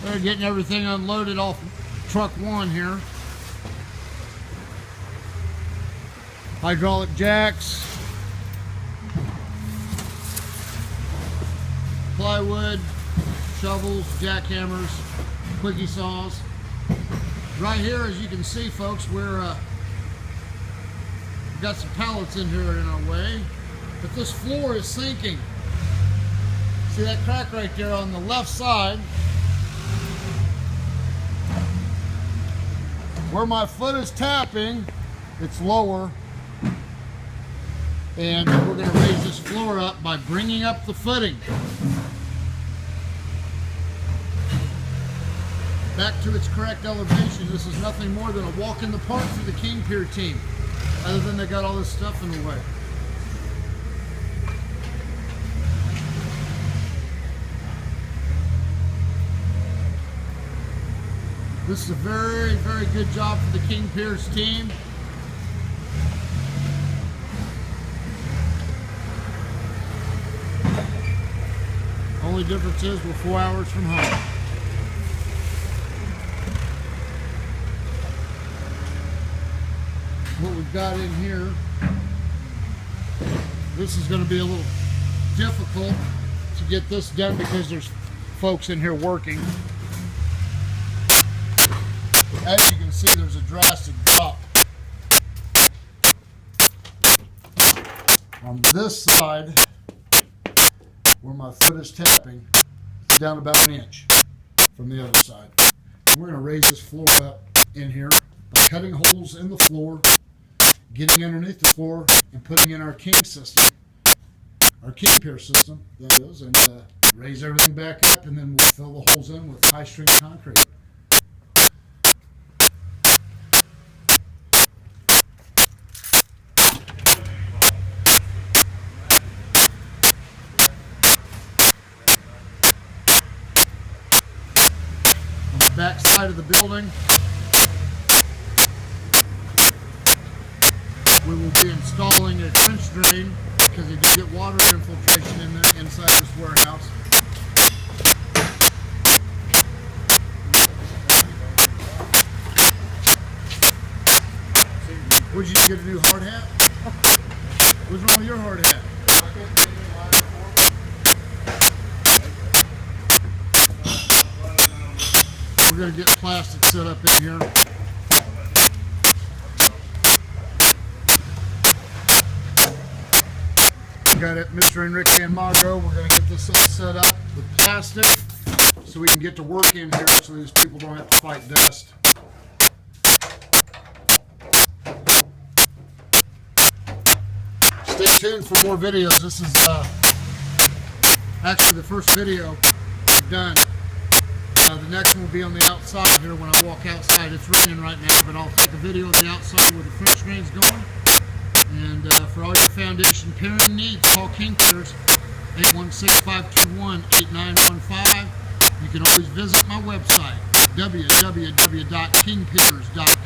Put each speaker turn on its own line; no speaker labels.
They're getting everything unloaded off truck 1 here. Hydraulic jacks, plywood, shovels, jackhammers, quickie saws. Right here, as you can see, folks, we're got some pallets in here in our way, but this floor is sinking. See that crack right there on the left side? Where my foot is tapping, it's lower, and we're going to raise this floor up by bringing up the footing back to its correct elevation. This is nothing more than a walk in the park for the King Pier team, other than they got all this stuff in the way. This is a very, very good job for the King Piers team. Only difference is we're 4 hours from home. What we've got in here, this is going to be a little difficult to get this done because there's folks in here working. As you can see, there's a drastic drop. On this side, where my foot is tapping, it's down about an inch from the other side. We're going to raise this floor up in here by cutting holes in the floor, getting underneath the floor, and putting in our King system, our King Pier system, that is, and raise everything back up, and then we'll fill the holes in with high-strength concrete. Back side of the building, we will be installing a trench drain because you do get water infiltration in the inside this warehouse. Would you get a new hard hat? What's wrong with your hard hat? We're going to get plastic set up in here. We got it, Mr. Enrique and Margo. We're going to get this all set up with plastic so we can get to work in here so these people don't have to fight dust. Stay tuned for more videos. This is actually the first video I've done. The next one will be on the outside here when I walk outside. It's raining right now, but I'll take a video of the outside where the French drain's going. And for all your foundation piering needs, call King Piers, 816-521-8915. You can always visit my website, www.kingpiers.com.